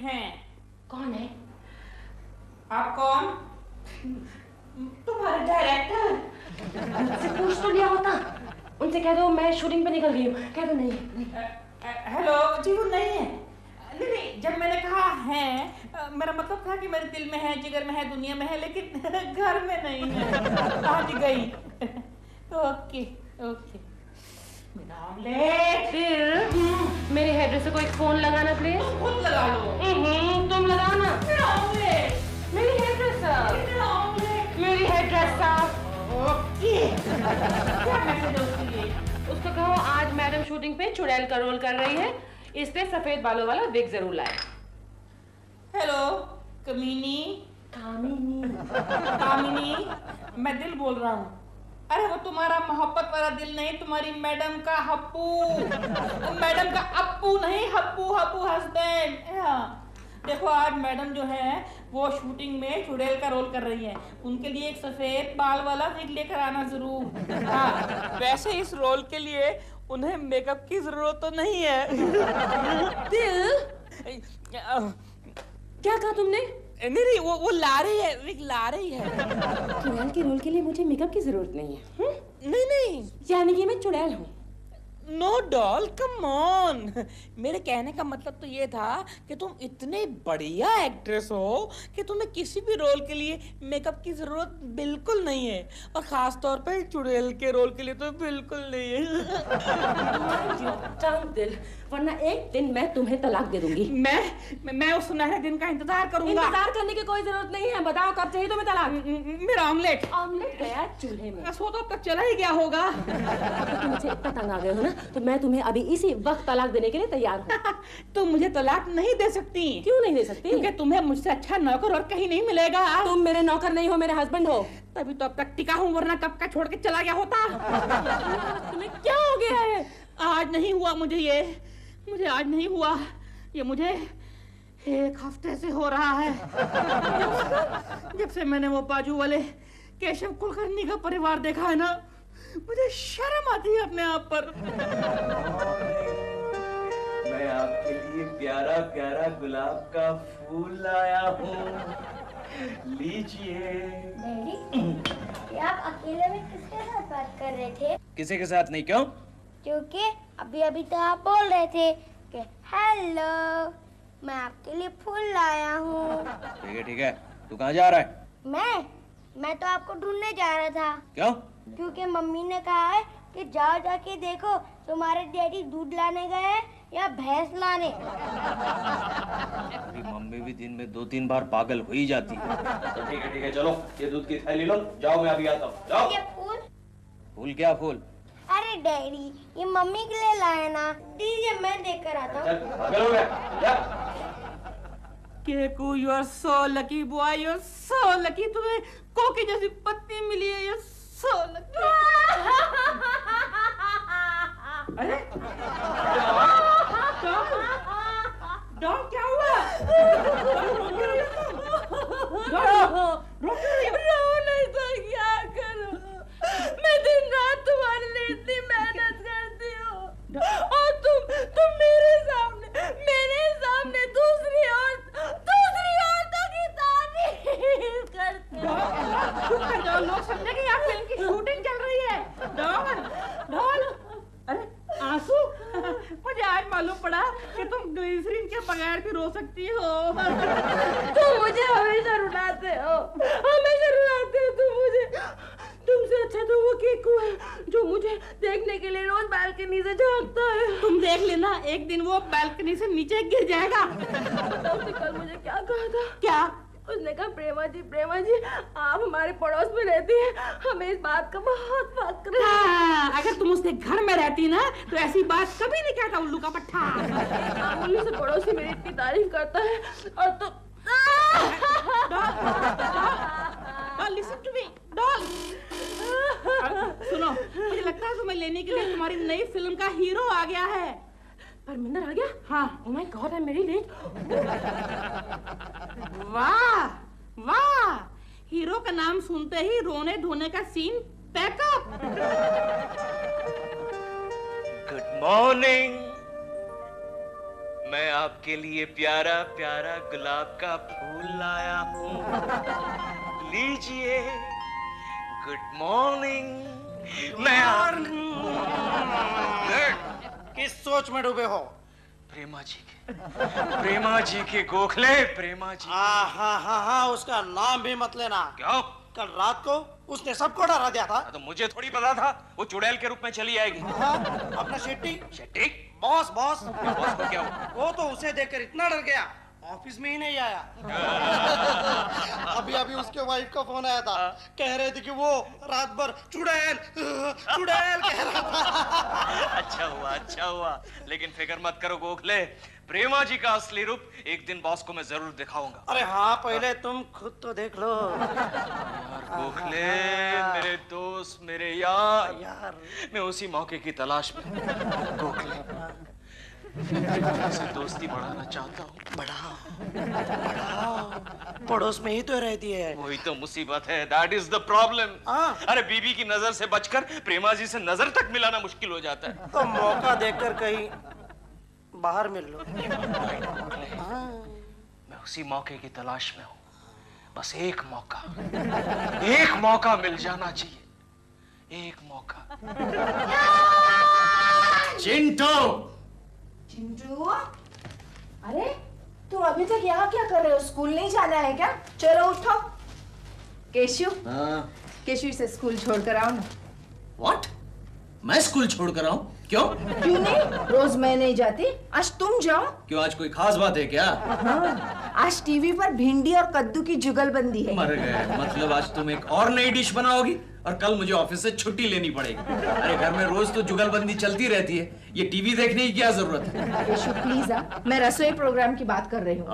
हैं। कौन है? आप कौन? तुम्हारे डायरेक्टर। मुझसे पूछ तो लिया होता। उनसे कह दो मैं शूटिंग पे निकल गई हूँ। कह दो नहीं। हेलो जी, वो नहीं है। नहीं, जब मैंने कहा है मेरा मतलब था कि मेरे दिल में है, जिगर में है, दुनिया में है, लेकिन घर में नहीं है। आज गई। Okay okay. मेरा ऑमलेट। फिर मेरे हेडड्रेसर को एक फोन लगाना प्लीज। तुम खुद लगा लो। तुम लगाना। मेरा ऑमलेट। मेरी हेडड्रेसर। मेरा ऑमलेट। मेरी हेडड्रेसर। ओके। क्या मैसेज है उसके लिए? उसको कहो आज मैडम शूटिंग पे चुड़ैल का रोल कर रही है, इसलिए सफेद बालों वाला विग जरूर लाए। हेलो कमीनी। कामिनी। कामिनी, मैं दिल बोल रहा हूँ। अरे वो तुम्हारा मोहब्बत वाला दिल नहीं, तुम्हारी मैडम का हप्पू। मैडम का अप्पू नहीं, हप्पू हप्पू हस्बैंड। देखो आज मैडम जो है वो शूटिंग में चुड़ैल का रोल कर रही है, उनके लिए एक सफेद बाल वाला विग लेकर आना जरूर। हाँ, वैसे इस रोल के लिए उन्हें मेकअप की जरूरत तो नहीं है। दिल क्या कहा तुमने? नहीं वो ला रही है, विग ला रही है। चुड़ैल के रोल के लिए मुझे मेकअप की जरूरत नहीं है। नहीं यानी कि मैं चुड़ैल हूँ। No doll, come on. मेरे कहने का मतलब तो ये था कि तुम इतने बढ़िया एक्ट्रेस हो कि तुम्हें किसी भी रोल के लिए मेकअप की जरूरत बिल्कुल नहीं है, और खास तौर पे चुड़ैल के रोल के लिए तो बिल्कुल नहीं है। दिल, वरना एक दिन मैं तुम्हें तलाक दे दूंगी। मैं उस सुनहरे दिन का इंतजार करूंगा। इंतजार करने की कोई जरूरत नहीं है। बताओ कब चाहिए तुम्हें तलाक? मेरा ऑमलेट। ऑमलेट गया चूल्हे में। सो तो अब तक चला ही गया होगा। तुम मुझसे इतना तंग आ गए हो ना, तो मैं तुम्हें अभी इसी वक्त तलाक देने के लिए तैयार हूँ। तुम मुझे तलाक नहीं दे सकती। क्यों नहीं दे सकती? क्योंकि तुम्हें मुझसे अच्छा नौकर और कहीं नहीं मिलेगा। तुम मेरे नौकर नहीं हो, मेरे हस्बैंड हो। तभी तो अब तक टिका हूँ, वरना कब का छोड़ के चला गया होता। तुम्हें क्या हो गया है? आज नहीं हुआ मुझे आज नहीं हुआ, ये मुझे 1 हफ्ते से हो रहा है। जब से मैंने वो बाजू वाले केशव कुलकर्णी का परिवार देखा है ना, मुझे शर्म आती है अपने आप पर। मैं आपके लिए प्यारा प्यारा गुलाब का फूल लाया हूँ, लीजिए। डैडी, आप अकेले में किसके साथ बात कर रहे थे? किसी के साथ नहीं। क्यों? क्योंकि अभी अभी तो आप बोल रहे थे कि हेलो, मैं आपके लिए फूल लाया हूँ। ठीक है, तू कहाँ जा रहा है? मैं तो आपको ढूंढने जा रहा था। क्यों? क्योंकि मम्मी ने कहा है कि जाओ जाके देखो तुम्हारे डैडी दूध लाने गए या भैंस लाने। मेरी मम्मी भी दिन में 2-3 बार पागल हो ही जाती है। तो ठीक है, चलो ये दूध की थैली लो, जाओ मैं अभी आता हूँ। जाओ। ये फूल? फूल क्या फूल? अरे डैडी, ये मम्मी के लिए लाया ना, दीजिए मैं देकर आता हूँ। पागल हो गया? Keku, you are so lucky boy, you are so lucky. तुम्हें कोकी जैसी पत्नी मिली है, यू आर सो लकी। अरे डॉल, क्या हुआ? रो नहीं तो क्या करूं? मैं दिन रात तुम्हारे लिए इतनी मेहनत करती हूँ, और तुम मेरे सामने दूसरी औरतों की तारीफ करते हो। लोग समझेंगे यहाँ फिल्म की शूटिंग चल रही है। डॉल, अरे आंसू। मुझे आज मालूम पड़ा कि तुम ग्लिसरीन के बगैर भी रो सकती हो। तुम मुझे हमेशा रुलाते हो तुम मुझे। तुमसे अच्छा तो वो केकू है जो मुझे देखने के लिए रोज बालकनी से झांकता है। तुम देख लेना, एक दिन वो बालकनी से नीचे गिर जाएगा। उसने कल मुझे क्या कहा था? क्या? उसने कहा प्रेमा जी आप हमारे पड़ोस में रहती हैं, हमें इस बात का बहुत फक्र है। हाँ, अगर तुम उसके घर में रहती ना तो ऐसी बात कभी नहीं कहता उल्लू का पट्टा। उल्लू से पड़ोसी मेरी इतनी तारीफ करता है, और तो लिसन टू मी डॉल। सुनो, मुझे लगता है तुम्हें लेने के लिए तुम्हारी नई फिल्म का हीरो आ गया है। परमिंदर आ गया? हाँ। Oh my God, I am very late. वाह, हीरो का नाम सुनते ही रोने धोने का सीन पैकअप। गुड मॉर्निंग मैं आपके लिए प्यारा प्यारा गुलाब का फूल लाया हूँ। लीजिए। Good morning. मैं किस सोच में डूबे हो? प्रेमा जी के गोखले, प्रेमा जी। हाँ, उसका नाम भी मत लेना। क्यों? कल रात को उसने सबको डरा दिया था। तो मुझे थोड़ी पता था वो चुड़ैल के रूप में चली आएगी। अपना शेट्टी बॉस बॉस को क्या हुआ? वो तो उसे देखकर इतना डर गया, ऑफिस में ही नहीं आया। अभी उसके वाइफ का फोन आया था, कह रहे थे कि वो रात भर चुड़ैल कह रहा था। अच्छा हुआ। लेकिन फिक्र मत करो गोखले, प्रेमा जी का असली रूप एक दिन बॉस को मैं जरूर दिखाऊंगा। अरे हाँ, पहले तुम खुद तो देख लो। गोखले, मेरे दोस्त, मेरे यार, मैं उसी मौके की तलाश में। गोखले, मैं दोस्ती बढ़ाना चाहता हूँ। बढ़ाओ, पड़ोस में ही तो रहती है। वही तो मुसीबत है, that is the problem। अरे बीबी की नजर से बचकर प्रेमा जी से नजर तक मिलाना मुश्किल हो जाता है। तो मौका देखकर कहीं बाहर मिल लो। मैं उसी मौके की तलाश में हूँ। बस एक मौका मिल जाना चाहिए। एक मौका। चिंटू, अरे तुम अभी तक यहाँ क्या कर रहे हो? स्कूल नहीं जाना है क्या? चलो उठो। केशु, केशु इसे स्कूल छोड़ कर आओ ना। What? मैं स्कूल छोड़ कर आऊं? क्यों नहीं? रोज मैं नहीं जाती, आज तुम जाओ। क्यों, आज कोई खास बात है क्या? हाँ, आज टीवी पर भिंडी और कद्दू की जुगलबंदी है। मर गए। मतलब आज तुम एक और नई डिश बनाओगी और कल मुझे ऑफिस से छुट्टी लेनी पड़ेगी। अरे घर में रोज तो जुगलबंदी चलती रहती है, ये टीवी देखने की क्या जरूरत है? केशु प्लीज, मैं रसोई प्रोग्राम की बात कर रही हूँ।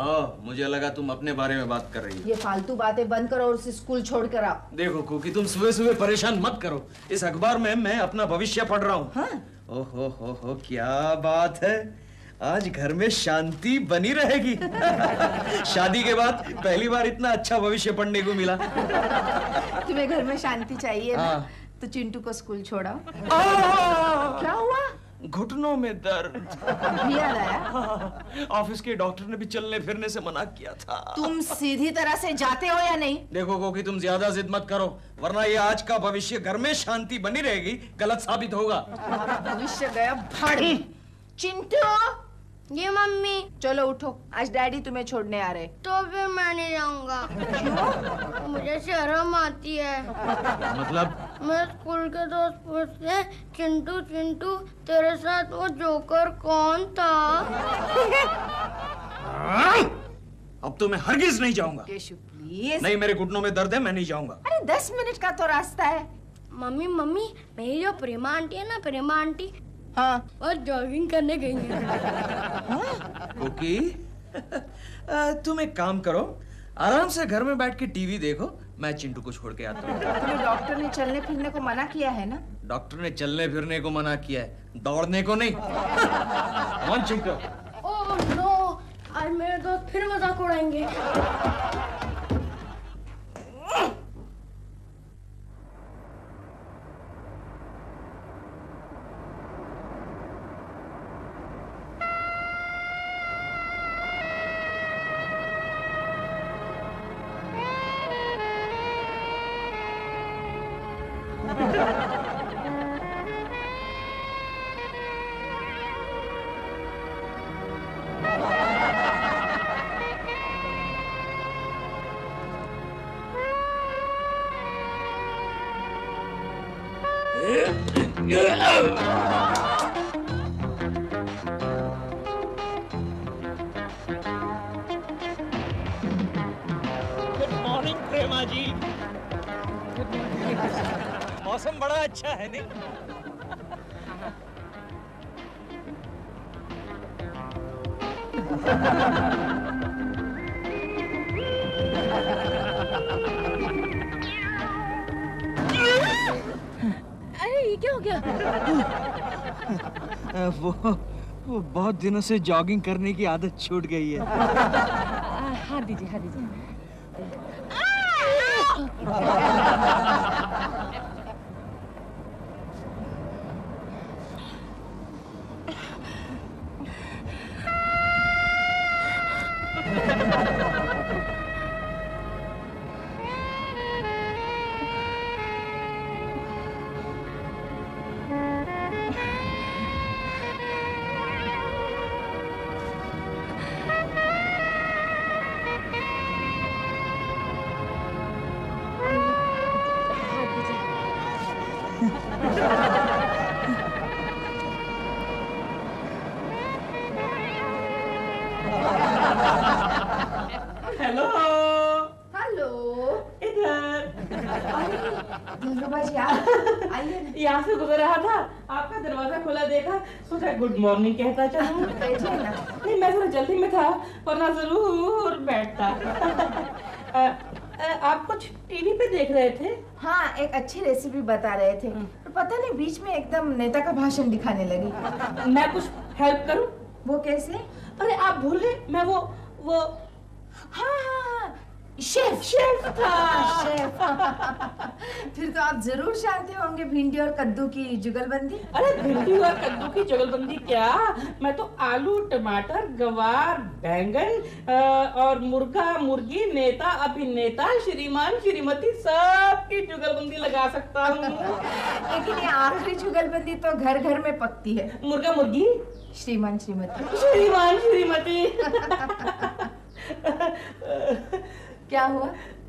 मुझे लगा तुम अपने बारे में बात कर रही हो। ये फालतू बातें बंद करो और उसे स्कूल छोड़ कर आओ। देखो कुकी, तुम सुबह सुबह परेशान मत करो। इस अखबार में मैं अपना भविष्य पढ़ रहा हूँ। हाँ? ओहो, क्या बात है, आज घर में शांति बनी रहेगी। शादी के बाद पहली बार इतना अच्छा भविष्य पढ़ने को मिला। तुम्हें घर में शांति चाहिए ना? तो चिंटू को स्कूल छोड़ाओ। क्या हुआ? घुटनों में दर्द। भी याद आया? ऑफिस के डॉक्टर ने भी चलने फिरने से मना किया था। तुम सीधी तरह से जाते हो या नहीं? देखो कोकी, तुम ज्यादा जिद मत करो, वरना ये आज का भविष्य घर में शांति बनी रहेगी गलत साबित होगा। भविष्य गया भाड़। चिंटू, ये मम्मी। चलो उठो, आज डैडी तुम्हें छोड़ने आ रहे। तो फिर मैं नहीं जाऊंगा। क्यों? मुझे शर्म आती है। मतलब? मैं स्कूल के दोस्त पूछते, चिंटू तेरे साथ वो जोकर कौन था? अब तो मैं हरगिज नहीं जाऊंगा। केशु प्लीज। नहीं, मेरे घुटनों में दर्द है, मैं नहीं जाऊंगा। अरे 10 मिनट का तो रास्ता है। मम्मी मेरी जो प्रेमा आंटी है ना, प्रेमा आंटी, हाँ, वो जॉगिंग करने गई है। कुकी, तुम एक काम करो, आराम से घर में बैठ के टीवी देखो, मैं चिंटू को छोड़ के आता हूँ। तुम्हें डॉक्टर ने चलने फिरने को मना किया है ना? डॉक्टर ने चलने फिरने को मना किया है, दौड़ने को नहीं। कौन चिंटू? ओह नो, आज मेरे दोस्त फिर मजाक उड़ाएंगे। गुड मॉर्निंग प्रेमा जी। मौसम बड़ा अच्छा है नहीं? अरे ये क्या हो गया? वो बहुत दिनों से जॉगिंग करने की आदत छूट गई है। हाथ दीजिए, हाथ दीजिए। दिलरुबा जी आइए ना। यहाँ से गुजर रहा था, आपका दरवाजा खुला देखा, सोचा गुड मॉर्निंग कहता चलूं। बैठिए ना। नहीं, मैं थोड़ा जल्दी में था, वरना जरूर बैठता। आप कुछ टीवी पे देख रहे थे? हाँ, एक अच्छी रेसिपी बता रहे थे, पर पता नहीं बीच में एकदम नेता का भाषण दिखाने लगी। मैं कुछ हेल्प करूं? वो कैसे? अरे आप भूल गए, मैं वो हाँ, शेफ था। शेफ। फिर तो आप जरूर जानते होंगे भिंडी और कद्दू की जुगलबंदी। अरे भिंडी और कद्दू की जुगलबंदी क्या, मैं तो आलू, टमाटर, गवार, बैंगन और मुर्गा, मुर्गी, नेता, अभिनेता, श्रीमान, श्रीमती सबकी जुगलबंदी लगा सकता हूँ। लेकिन ये आखिरी जुगलबंदी तो घर घर में पकती है। मुर्गा, मुर्गी, श्रीमान, श्रीमती। श्रीमान, श्रीमती। क्या हुआ?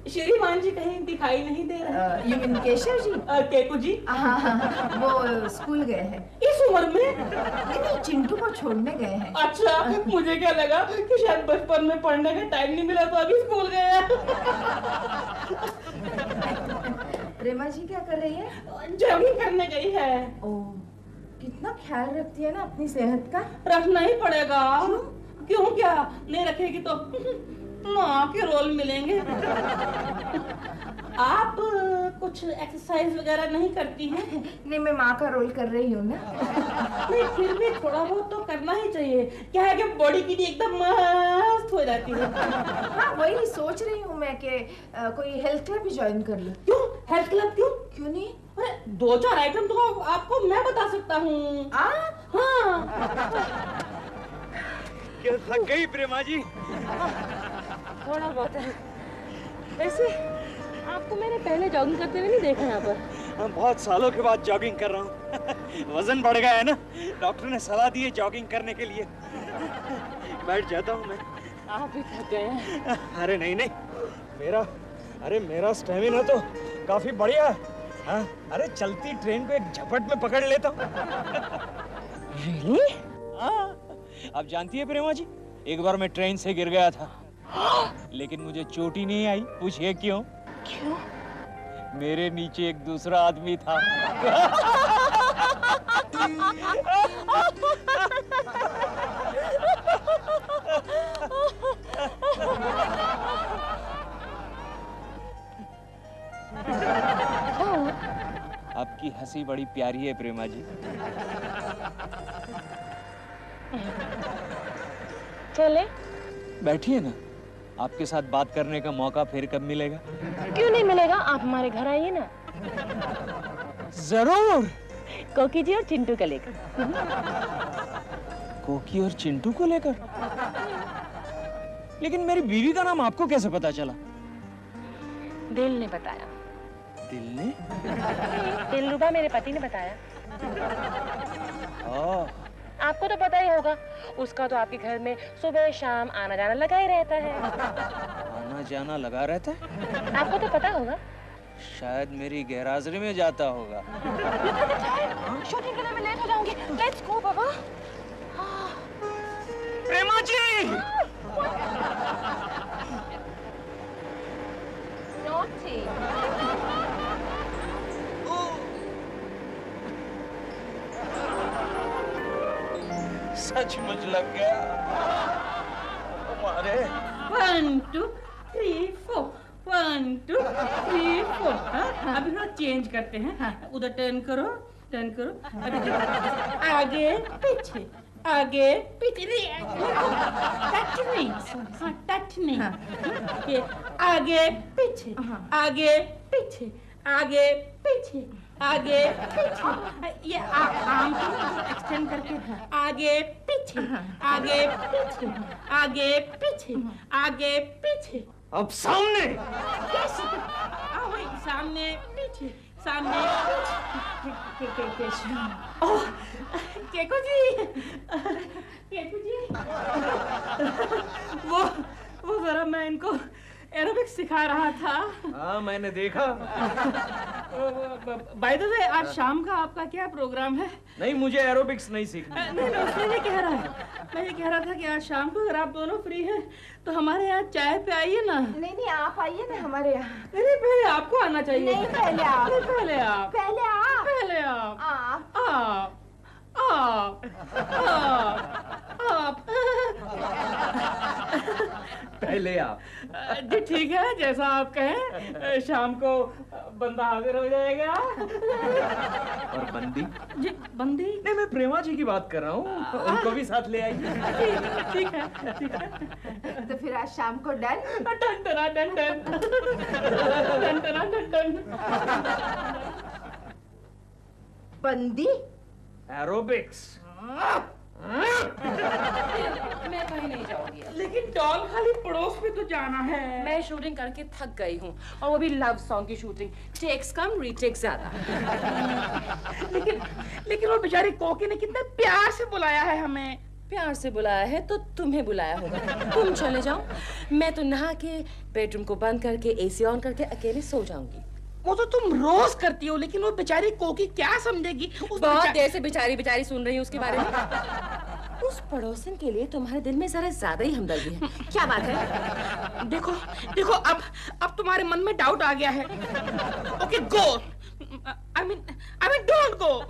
श्रीमान जी कहीं दिखाई नहीं दे रहे। You mean Keshav ji? केकू जी? हाँ, वो स्कूल गए हैं। इस उम्र में? नहीं, चिंटू को छोड़ने गए हैं। अच्छा, मुझे क्या लगा कि शायद बचपन में पढ़ने का टाइम नहीं मिला तो अभी स्कूल गए। प्रेमा जी क्या कर रही है? जॉगिंग करने गई है। ओह, कितना ख्याल रखती है ना अपनी सेहत का। रखना ही पड़ेगा। क्यों क्या? नहीं रखेगी तो माँ के रोल मिलेंगे। आप कुछ एक्सरसाइज वगैरह नहीं करती हैं? नहीं, मैं माँ का रोल कर रही हूँ ना। नहीं, फिर भी थोड़ा बहुत तो करना ही चाहिए। क्या है कि बॉडी की एकदम मस्त हो जाती है। हाँ, वही सोच रही हूँ मैं कि कोई हेल्थ क्लब ज्वाइन कर लूँ। क्यों हेल्थ क्लब? क्यों नहीं? अरे 2-4 आइटम तो आपको मैं बता सकता हूँ। हाँ। क्या थक गई प्रेमा जी? थोड़ा बहुत है। वैसे आपको मैंने पहले जॉगिंग करते हुए नहीं देखा यहाँ पर। मैं बहुत सालों के बाद जॉगिंग कर रहा हूँ। वजन बढ़ गया है ना, डॉक्टर ने सलाह दी है जॉगिंग करने के लिए। बैठ जाता हूँ मैं। आप भी थक गए हैं। अरे नहीं, मेरा स्टेमिना तो काफी बढ़िया है। हाँ, अरे चलती ट्रेन को एक झपट में पकड़ लेता हूँ। Really? हाँ, आप जानती है प्रेमा जी, एक बार मैं ट्रेन से गिर गया था, लेकिन मुझे चोट ही नहीं आई। पूछिए क्यों? क्यों? मेरे नीचे एक दूसरा आदमी था। आपकी हंसी बड़ी प्यारी है प्रेमा जी। चले? बैठिए ना, आपके साथ बात करने का मौका फिर कब मिलेगा? क्यों नहीं मिलेगा? आप हमारे घर आइए ना। जरूर। कोकी जी और चिंटू को लेकर। कोकी और चिंटू को लेकर? लेकिन मेरी बीवी का नाम आपको कैसे पता चला? दिल ने बताया। दिल ने? दिलरुबा मेरे पति ने बताया। आपको तो पता ही होगा, उसका तो आपके घर में सुबह शाम आना जाना लगा ही रहता है। आना जाना लगा रहता है? आपको तो पता होगा। शायद मेरी गैरहाजिरी में जाता होगा। शूटिंग के लिए मैं लेट हो जाऊंगी। लेट्स गो बाबा। प्रेमा जी! Naughty. सचमुच लग गया हमारे। 1 2 3 4 1 2 3 4। अभी थोड़ा चेंज करते हैं। उधर टर्न करो। अभी देखो, आगे पीछे आगे पीछे। टच नहीं। ये आगे पीछे आगे पीछे आगे पीछे आगे पीछे। ये आर्म को एक्सटेंड करके आगे पीछे आगे पीछे आगे पीछे आगे पीछे। अब सामने। वही सामने पीछे सामने पीछे। केकू जी वो जरा मैं इनको एरोबिक्स सिखा रहा था। हाँ, मैंने देखा। बाय द वे, आज शाम का आपका क्या प्रोग्राम है? नहीं, मुझे एरोबिक्स नहीं सीखना। नहीं, मैं ये कह रहा है, मैं ये कह रहा था कि आज शाम को अगर आप दोनों फ्री हैं तो हमारे यहाँ चाय पे आइए ना। नहीं, आप आइए ना हमारे यहाँ। नहीं, पहले आपको आना चाहिए। नहीं, पहले आप। पहले आप। पहले आप। पहले आप। आप। पहले आप। जी ठीक है, जैसा आप कहें। शाम को बंदा हाजिर हो जाएगा। और बंदी? जी बंदी? नहीं, मैं प्रेमा जी की बात कर रहा हूँ, उनको भी साथ ले आइए। ठीक है, ठीक है। तो फिर आज शाम को done? Done done done done done done done. बंदी? एरोबिक्स। मैं कहीं नहीं जाऊंगी। लेकिन डॉल खाली पड़ोस में तो जाना है। मैं शूटिंग करके थक गई हूँ, और वो भी लव सॉन्ग की शूटिंग। टेक्स कम रीटेक्स ज्यादा। लेकिन वो बेचारी कोकी ने कितने प्यार से बुलाया है हमें। प्यार से बुलाया है तो तुम्हें बुलाया होगा। तुम चले जाओ, मैं तो नहा के बेडरूम को बंद करके एसी ऑन करके अकेले सो जाऊंगी। वो तो तुम रोज करती हो, लेकिन वो बेचारी कोकी क्या समझेगी? बहुत देर से बेचारी सुन रही हूँ उसके बारे में। उस पड़ोसन के लिए तुम्हारे दिल में जरा ज्यादा ही हमदर्दी है। क्या बात है? देखो अब तुम्हारे मन में डाउट आ गया है। Okay go. I mean don't go.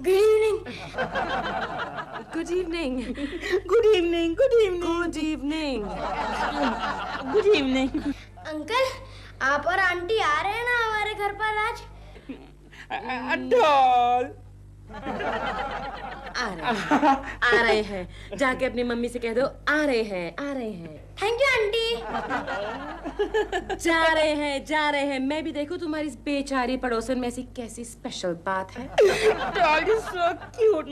Good evening. Good evening. Good evening. Good evening. Good evening. Good evening. Uncle, आप और आंटी आ रहे हैं ना हमारे घर पर आज? डॉल आ रहे हैं। जाके अपनी मम्मी से कह दो आ रहे हैं। Thank you aunty. जा रहे हैं। मैं भी देखूं तुम्हारी इस बेचारी पड़ोसन में ऐसी कैसी स्पेशल बात है। Doll is so cute.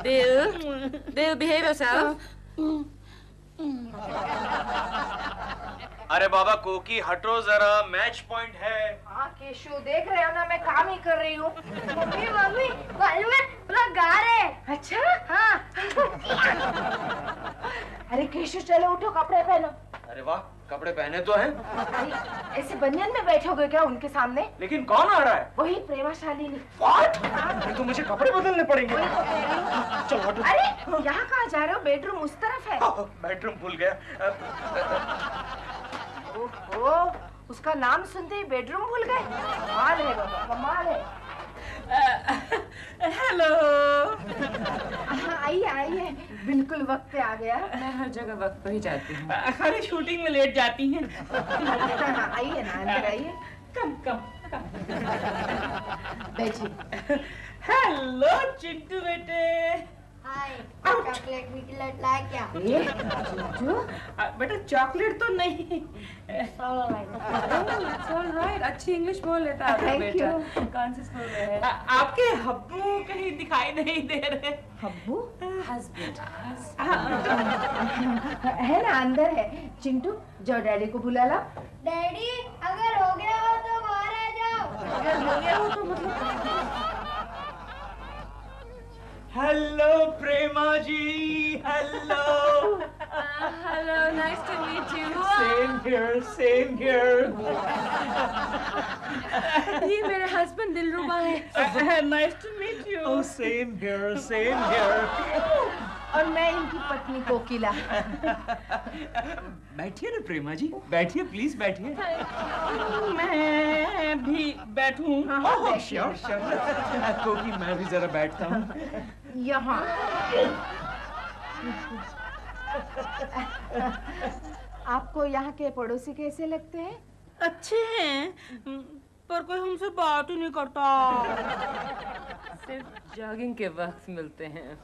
दिल बिहेव योरसेल्फ। अरे बाबा कोकी हटो जरा, मैच पॉइंट है। हाँ केशु, देख रहे हो ना मैं काम ही कर रही हूँ। मम्मी मालूम है पूरा गा रहे हैं। अच्छा? हाँ। अरे केशु चलो उठो, कपड़े पहनो। अरे वाह, कपड़े पहने तो हैं। अरे ऐसे बनियान में बैठोगे क्या उनके सामने? लेकिन कौन आ रहा है? वही प्रेमा शालिनी। What? ये तो मुझे कपड़े बदलने पड़ेंगे। वही तो कह रही हूँ। चलो हटो। अरे यहाँ कहाँ जा रहे हो? बेडरूम उस तरफ है। बेडरूम भूल गया। ओहो, उसका नाम सुनते ही बेडरूम भूल गए। कमाल है बाबा, कमाल है। हेलो। आइए, बिल्कुल वक्त पे आ गया। मैं हर जगह वक्त पर ही जाती हूँ। खाली शूटिंग में लेट जाती हैं। आइए ना, अंदर आइए। कम बैठिए। हेलो चिंटू बेटे। हाय, चॉकलेट विकलेट लाए क्या? ये चिंटू? बेटा चॉकलेट तो नहीं। ऑलराइट, अच्छी इंग्लिश बोल लेता है बेटा। कौन से स्कूल में है? आपके हब्बू कहीं दिखाई नहीं दे रहे। हब्बू? हस्बैंड। है ना, अंदर है। चिंटू जाओ डैडी को बुला ला। डैडी, अगर हो गया हो तो बाहर आ जाओ। अगर हो गया हो तो मतलब। Hello Prema ji. Hello. Hello, nice to meet you. Same here. ये मेरे हस्बैंड दिलरुबा है। Nice to meet you. Oh, same here. और मैं इनकी पत्नी कोकिला। बैठिए ना प्रेमा जी, बैठिए प्लीज बैठिए। मैं भी बैठूं? ओह श्योर कोकी, मैं भी जरा बैठता हूँ। यहाँ आपको यहाँ के पड़ोसी कैसे लगते हैं? अच्छे हैं, पर कोई हमसे बात ही नहीं करता। सिर्फ जॉगिंग के वक्त मिलते हैं।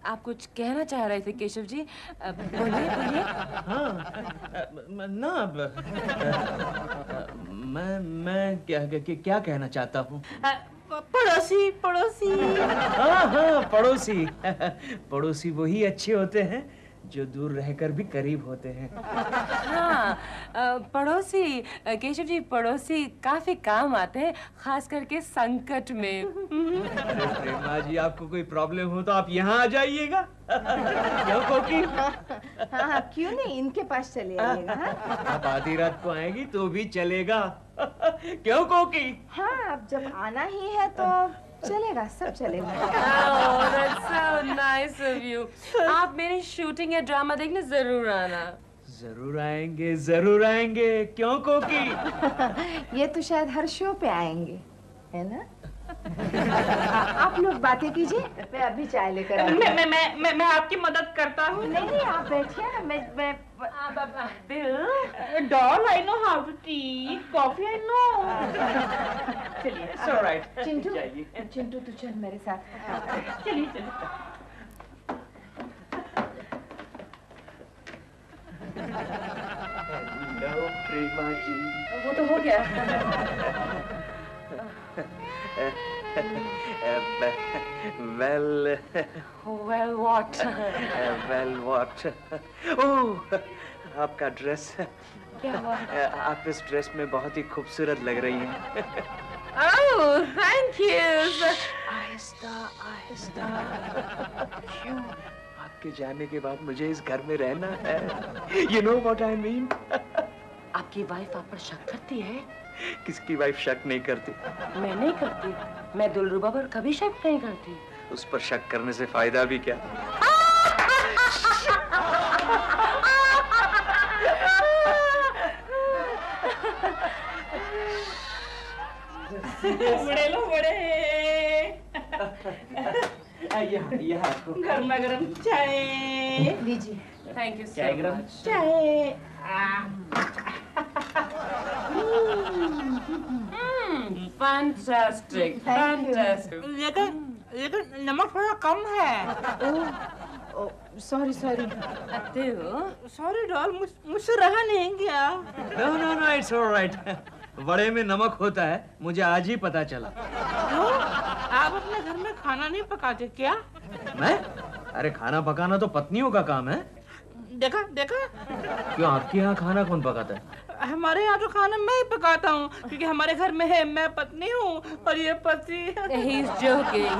आप कुछ कहना चाह रहे थे केशव जी? बोलिए। हाँ, ना मैं क्या कहना चाहता हूँ? पड़ोसी। हाँ, पड़ोसी। पड़ोसी वही अच्छे होते हैं जो दूर रहकर भी करीब होते हैं। हाँ, पड़ोसी केशव जी, पड़ोसी काफी काम आते हैं, खास करके संकट में। अरे प्रेमा जी, आपको कोई प्रॉब्लम हो तो आप यहाँ आ जाइएगा। क्यों कोकी? हाँ, क्यों नहीं, इनके पास चले आइएगा। आप आधी रात को आएंगी तो भी चलेगा। क्यों कोकी? हाँ, अब जब आना ही है तो चलेगा, सब चलेगा। Oh, that's so nice of you. आप मेरी शूटिंग या ड्रामा देखने जरूर आना। जरूर आएंगे, जरूर आएंगे। क्यों कोकी? ये तो शायद हर शो पे आएंगे, है ना? आप लोग बातें कीजिए, मैं अभी चाय लेकर आऊंगी। मैं आपकी मदद करता हूँ। नहीं, आप बैठिए ना, मैं bill, doll, I know how to tea, coffee I know. चलिए, इट्स ऑलराइट। चिंटू तू चल मेरे साथ। चलिए। हेलो प्रेमा जी। वो तो हो गया। Well, what? well, what? Oh, आपका ड्रेस। क्या हुआ? आप इस ड्रेस में बहुत ही खूबसूरत लग रही हैं। Oh, thank you. Aahista Aahista. क्यों? आपके जाने के बाद मुझे इस घर में रहना है। You know what I mean? आपकी वाइफ आप पर शक करती है? किसकी वाइफ शक नहीं करती? मैं नहीं करती। मैं दिलरुबा पर कभी शक नहीं करती। उस पर शक करने से फायदा भी क्या? बड़े लो बड़े। यहाँ गर्मा गर्म चाय लीजिए। थैंक यू चाय सो गरम? मच। चाय। Fantastic, Thank you. फैंटास्टिक। लेकिन नमक थोड़ा कम है। सॉरी। सॉरी डॉल, मुझसे रहा नहीं गया। No, it's all right. बड़े में नमक होता है, मुझे आज ही पता चला। क्यों? आप अपने घर में खाना नहीं पकाते क्या? मैं? अरे खाना पकाना तो पत्नियों का काम है। देखा? क्यों, आपके यहाँ खाना कौन पकाता है? हमारे यहाँ तो खाना मैं ही पकाता हूँ, क्योंकि हमारे घर में है, मैं पत्नी हूँ और ये पति। He's joking,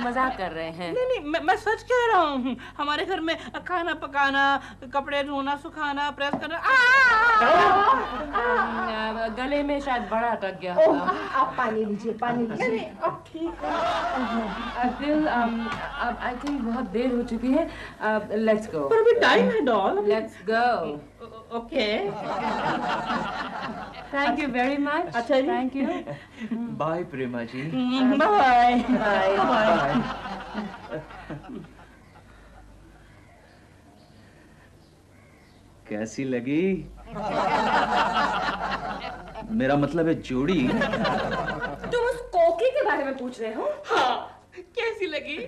मजाक कर रहे हैं। नहीं, मैं सच कह रहा हूँ। हमारे घर में खाना पकाना, कपड़े धोना, सुखाना, प्रेस करना। गले में शायद बड़ा अटक गया ओह, होगा। आप पानी लीजिए। अब ठीक है। दिल, अब आई थिंक बहुत देर हो चुकी है। Let's go. पर अभी टाइम है doll. Let's go. Okay. Thank you very much. अच्छा जी। Thank you. Bye Prema ji. Bye. Bye. कैसी लगी? मेरा मतलब है जोड़ी। तुम उस कोकी के बारे में पूछ रहे हो? हाँ, कैसी लगी?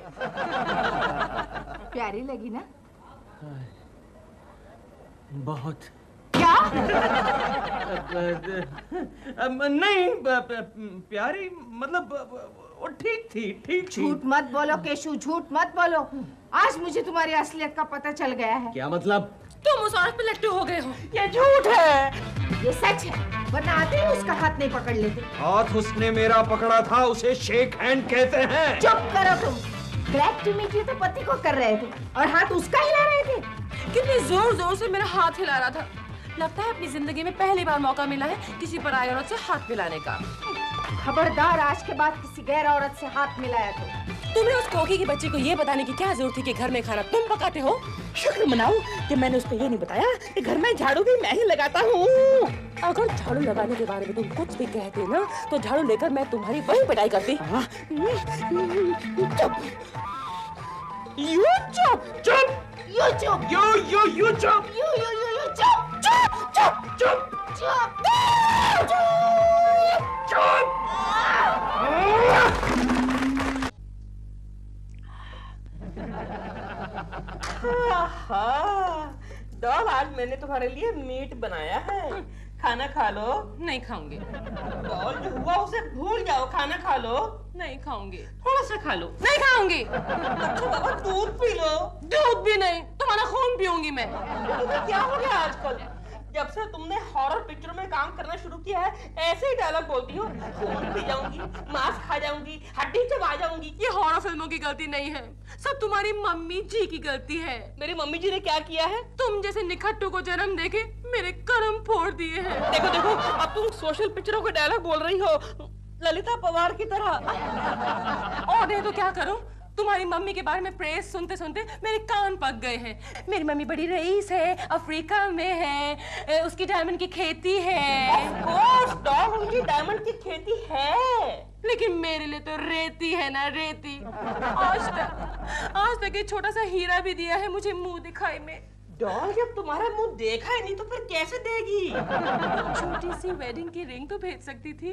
प्यारी लगी ना? बहुत। क्या? नहीं, प्यारी मतलब वो ठीक थी। झूठ मत बोलो केशु, झूठ मत बोलो। आज मुझे तुम्हारी असलियत का पता चल गया है। क्या मतलब? तुम उस औरत पे लट्टू हो गए हो। ये झूठ है। ये सच है, वरना आते ही उसका हाथ नहीं पकड़ लेते। हाथ उसने मेरा पकड़ा था, उसे शेक हैंड कहते हैं। चुप करो तुम। ग्लैड टू मीट यू तो पति को कर रहे थे और हाथ उसका हिला रहे थे। कितनी जोर से मेरा हाथ हिला रहा था। लगता है अपनी जिंदगी में पहली बार मौका मिला है किसी पराई औरत से हाथ मिलाने का। खबरदार, आज के बाद किसी गैर औरत से हाथ मिलाया तो। तुम्हें उस कोकी के बच्चे को ये बताने की क्या जरूरत थी कि घर में खाना तुम पकाते हो? शुक्र मनाओ कि मैंने उसको ये नहीं बताया कि घर में झाड़ू भी मैं ही लगाता हूँ। अगर झाड़ू लगाने के बारे में तुम कुछ भी कहते ना तो झाड़ू लेकर मैं तुम्हारी वही पिटाई करती। चुप। यू चुप। चुप। यू चुप। यू चुप। डॉल, आज मैंने तुम्हारे लिए मीट बनाया है, खाना खा लो। नहीं खाऊंगी। डॉल, जो हुआ उसे भूल जाओ, खाना खा लो। नहीं खाऊंगी। थोड़ा सा खा लो। नहीं खाऊंगी। अच्छा बाबा, दूध पी लो। दूध भी नहीं, तुम्हारा खून खून पीऊंगी मैं। तुम्हें क्या हो गया आजकल? जब से तुमने हॉरर पिक्चरों में काम करना शुरू किया है ऐसे ही डायलॉग बोलती हो। खून पी जाऊंगी, मांस खा जाऊंगी, हड्डी चबा जाऊंगी। ये हॉरर फिल्मों की गलती नहीं है, सब तुम्हारी मम्मी जी की गलती है। मेरी मम्मी जी ने क्या किया है? तुम जैसे निखट्टू को जन्म देके मेरे कर्म फोड़ दिए हैं। देखो देखो, अब तुम सोशल पिक्चरों के डायलॉग बोल रही हो ललिता पवार की तरह। और नहीं तो क्या करूं? तुम्हारी मम्मी के बारे में प्रेस सुनते सुनते मेरे कान पक गए हैं। मेरी मम्मी बड़ी रईस है, अफ्रीका में है, उसकी डायमंड की खेती है। डॉग उनकी डायमंड की खेती है, लेकिन मेरे लिए तो रेती है ना, रेती। आज तक एक छोटा सा हीरा भी दिया है मुझे मुंह दिखाई में। डॉल जब तुम्हारा मुंह देखा ही नहीं तो फिर कैसे देगी? छोटी सी वेडिंग की रिंग तो भेज सकती थी।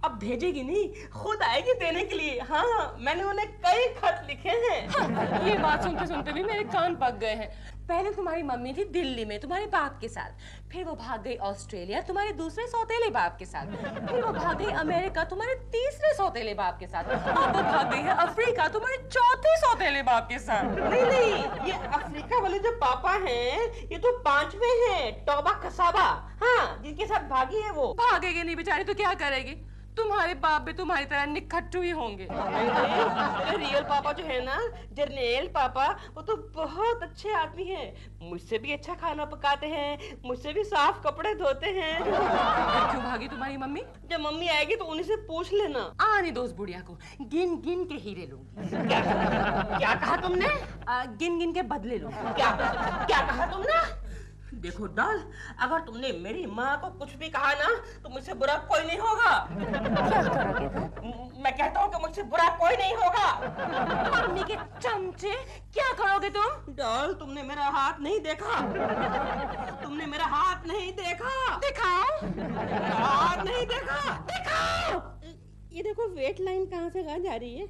अब भेजेगी नहीं, खुद आएगी देने के लिए। हाँ, मैंने उन्हें कई खत लिखे हैं। ये बात सुनते सुनते भी मेरे कान पक गए हैं। पहले तुम्हारी मम्मी थी दिल्ली में तुम्हारे बाप के साथ, फिर वो भाग गई ऑस्ट्रेलिया तुम्हारे दूसरे सौतेले बाप के साथ, फिर वो भाग गई अमेरिका तुम्हारे तीसरे सौतेले बाप के साथ, अब वो भाग गई है अफ्रीका तुम्हारे चौथे सौतेले बाप के साथ। नहीं, ये अफ्रीका वाले जो पापा हैं ये तो 5वें हैं, टोबा कसाबा। हाँ, जिनके साथ भागी है वो। भागेगी नहीं बेचारी तो क्या करेगी? तुम्हारे बाप भी तुम्हारी तरह निखट्टू ही होंगे। मेरे रियल पापा जो है ना, जर्नेल पापा, वो तो बहुत अच्छे आदमी हैं। मुझसे भी अच्छा खाना पकाते हैं, मुझसे भी साफ कपड़े धोते हैं। क्यों भागी तुम्हारी मम्मी? जब मम्मी आएगी तो उन्हीं से पूछ लेना। आने दो उस बुढ़िया को, गिन गिन के हीरे लूंगी। क्या कहा तुमने? गिन गिन के बदले लूंगी। क्या कहा तुमने? देखो डॉल, अगर तुमने मेरी माँ को कुछ भी कहा ना तो मुझसे बुरा कोई नहीं होगा। क्या करोगे तुम? मैं कहता हूँ कि मुझसे बुरा कोई नहीं होगा। मम्मी के चमचे, क्या करोगे तुम? डॉल, तुमने मेरा हाथ नहीं देखा। तुमने मेरा हाथ नहीं देखा। दिखाओ। मेरा हाथ नहीं देखा। दिखाओ। ये देखो वेट लाइन कहाँ से कहाँ जा रही है।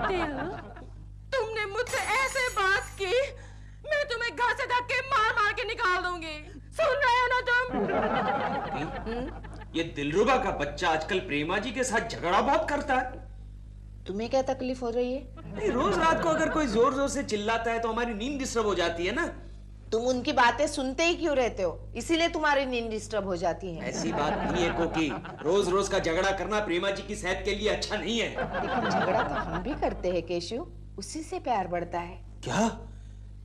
दिल, तुमने मुझसे ऐसे बात की, मैं तुम्हें घर से धक्के मार मार के निकाल दूंगी। सुन रहे हो ना तुम? ये दिलरुबा का बच्चा आजकल प्रेमा जी के साथ झगड़ा बहुत करता है। तुम्हें क्या तकलीफ हो रही है? नहीं, रोज रात को अगर कोई जोर जोर से चिल्लाता है तो हमारी नींद डिस्टर्ब हो जाती है ना। तुम उनकी बातें सुनते ही क्यों रहते हो? इसीलिए तुम्हारी नींद डिस्टर्ब हो जाती है। ऐसी बात नहीं है कोकी, रोज रोज का झगड़ा करना प्रेमा जी की सेहत के लिए अच्छा नहीं है। लेकिन झगड़ा तो हम भी करते हैं केशु, उसी से प्यार बढ़ता है। क्या?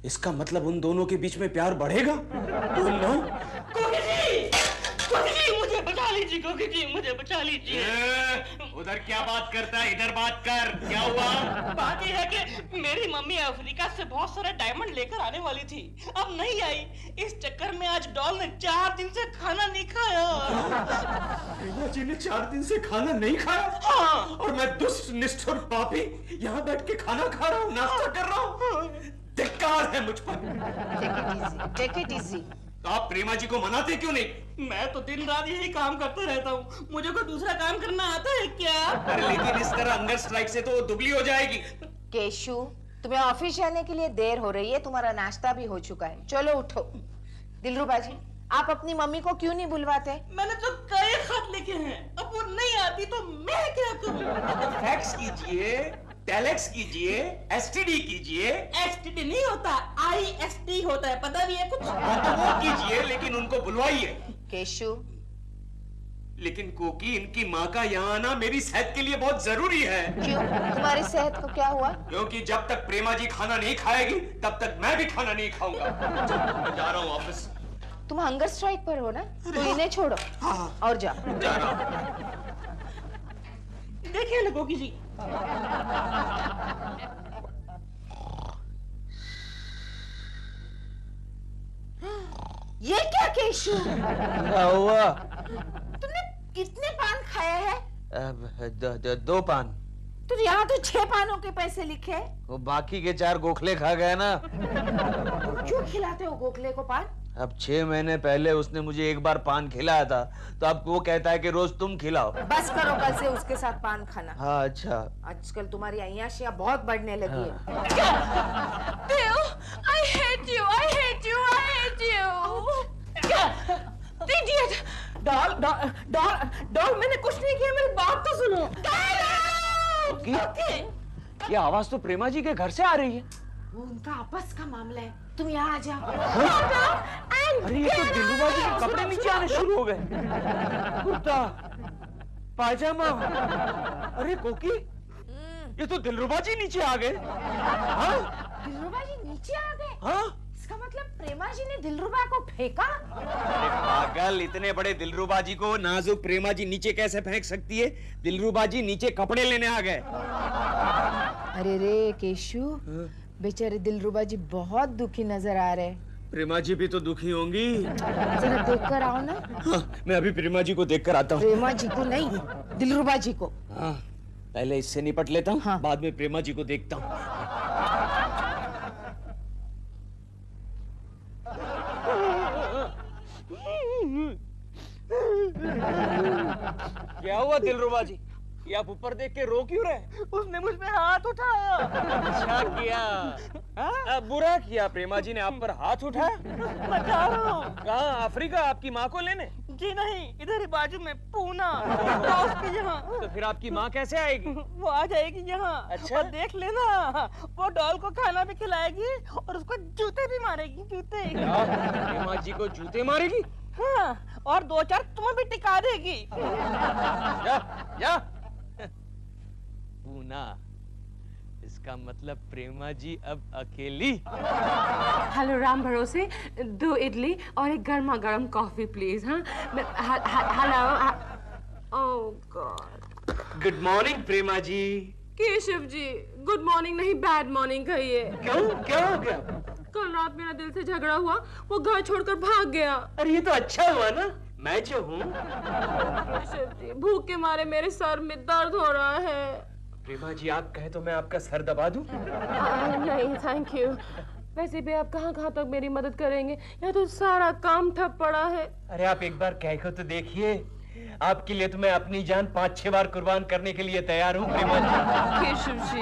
इसका मतलब उन दोनों के बीच में प्यार बढ़ेगा? कोकी जी, मुझे बचा लीजिए। कोकी जी, मुझे बचा लीजिए। उधर क्या बात करता है, इधर बात कर। क्या हुआ? बात यह है कि मेरी मम्मी अफ्रीका से बहुत सारे डायमंड लेकर आने वाली थी, अब नहीं आई। इस चक्कर में आज डॉल ने 4 दिन से खाना नहीं खाया। प्रेमा जी ने 4 दिन से खाना नहीं खाया? हाँ। और मैं दुष्ट निष्ठुर पापी यहाँ बैठ के खाना खा रहा हूँ, नाश्ता कर रहा हूँ। धिक्कार है मुझ पर। Take it easy. तो आप प्रेमा जी को मनाते क्यों नहीं? मैं तो दिन रात यही काम करता रहता हूँ, मुझे कोई दूसरा काम करना आता है क्या? अरे लेकिन इस तरह हंगर स्ट्राइक से तो वो दुबली हो जाएगी। केशु, तुम्हें ऑफिस जाने के लिए देर हो रही है, तुम्हारा नाश्ता भी हो चुका है, चलो उठो। दिलरुबा जी, आप अपनी मम्मी को क्यों नहीं बुलवाते? मैंने तो कई खत लिखे हैं, अब वो नहीं आती तो मैं क्या करूँ? फैक्स कीजिए, टेलेक्स कीजिए, एसटीडी कीजिए। एसटीडी नहीं होता, IST होता है, पता भी है कुछ? तो वो कीजिए, लेकिन उनको बुलवाइए। केशु, लेकिन कोकी, इनकी माँ का यहाँ आना मेरी सेहत के लिए बहुत जरूरी है। क्यों? तुम्हारी सेहत को क्या हुआ? क्योंकि जब तक प्रेमा जी खाना नहीं खाएगी तब तक मैं भी खाना नहीं खाऊंगा। मैं जा रहा हूँ ऑफिस। तुम हंगर स्ट्राइक पर हो ना, तो इन्हें छोड़ो और जाओ। जा रहा हूँ। देखिए ना कोकी जी, ये क्या केशु? क्या हुआ? तुमने कितने पान खाए हैं? 2 पान। तो यहाँ तो 6 पानों के पैसे लिखे। वो बाकी के 4 गोखले खा गए ना। क्यों खिलाते हो गोखले को पान? अब 6 महीने पहले उसने मुझे एक बार पान खिलाया था, तो अब वो कहता है कि रोज तुम खिलाओ। बस करो कल से उसके साथ पान खाना। हाँ अच्छा। आजकल तुम्हारी अय्याशियाँ बहुत बढ़ने लगी है। Bill, I hate you, I hate you, I hate you. Idiot! Doll, मैंने कुछ नहीं किया, मेरी बात तो सुनो। ये आवाज तो प्रेमा जी के घर से आ रही है। वो उनका आपस का मामला है, तुम यहाँ आ जाओ। अरे ये तो दिलरुबा जी के कपड़े नीचे आने शुरू हो गए। कुर्ता, पायजामा, अरे कोकी, ये तो दिलरुबा जी नीचे आ गए। हाँ? दिलरुबा जी नीचे आ गए? हाँ? इसका मतलब प्रेमा जी ने दिलरुबा को फेंका? अरे पागल, इतने बड़े दिलरुबा जी को नाजुक प्रेमा जी नीचे कैसे फेंक सकती है? दिलरुबा जी नीचे कपड़े लेने आ गए। अरे रे केशु, बेचारे दिलरुबा जी बहुत दुखी नजर आ रहे। प्रेमा जी भी तो दुखी होंगी। जरा देख कर आओ ना। हाँ, मैं अभी प्रेमा जी को देख कर आता हूँ। प्रेमा जी को नहीं, दिलरुबा जी को। हाँ, पहले इससे निपट लेता हूँ, हाँ। बाद में प्रेमा जी को देखता हूँ। क्या हुआ दिलरुबा जी? ये आप ऊपर देख के रो क्यों रहे? उसने मुझ पे हाथ उठाया। अच्छा किया। बुरा किया, प्रेमा जी ने आप पर हाथ उठाया। मैं जा रहा हूँ। कहाँ? अफ्रीका आपकी माँ को लेने? जी नहीं, इधर ही बाजू में पूना, दोस्त के यहाँ। तो फिर आपकी माँ कैसे आएगी? वो आ जाएगी यहाँ। अच्छा। और देख लेना, वो डॉल को खाना भी खिलाएगी और उसको जूते भी मारेगी, जूते। प्रेमा जी को जूते मारेगी? हाँ, और 2-4 तुम्हें भी टिका देगी। जा, जा। पूना, इसका मतलब प्रेमा जी अब अकेली। हेलो राम भरोसे, 2 इडली और एक गर्मा गर्म कॉफी प्लीज। हाँ, हेलो। ओह गॉड। गुड मॉर्निंग प्रेमा जी। केशव जी, गुड मॉर्निंग नहीं, बैड मॉर्निंग कहिए। क्यों? क्या हो गया? कल रात मेरा दिल से झगड़ा हुआ, वो घर छोड़कर भाग गया। अरे ये तो अच्छा हुआ ना, मैं जो हूँ। केशव जी, भूख के मारे मेरे सर में दर्द हो रहा है। प्रेमा जी, आप कहे तो मैं आपका सर दबा दूं? नहीं थैंक यू। वैसे भी आप कहाँ कहाँ तक मेरी मदद करेंगे? यहाँ तो सारा काम ठप पड़ा है। अरे आप एक बार कह को तो देखिए, आपके लिए तो मैं अपनी जान 5-6 बार कुर्बान करने के लिए तैयार हूँ। प्रेमा जी। केशव जी,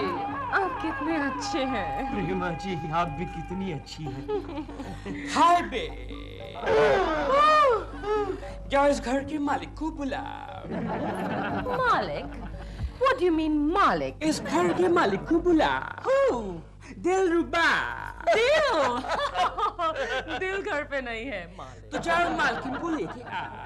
आप कितने अच्छे हैं। प्रेमा जी, आप भी कितनी अच्छी हैं। हाय बे, जाओ इस घर के मालिक को बुलाओ। मालिक? What do you mean मालिक? इस घर के मालिक को बुलाओ। दिलरुबा। दिल घर पे नहीं है, मालिक। तो जाओ मालकिन को लेके आओ।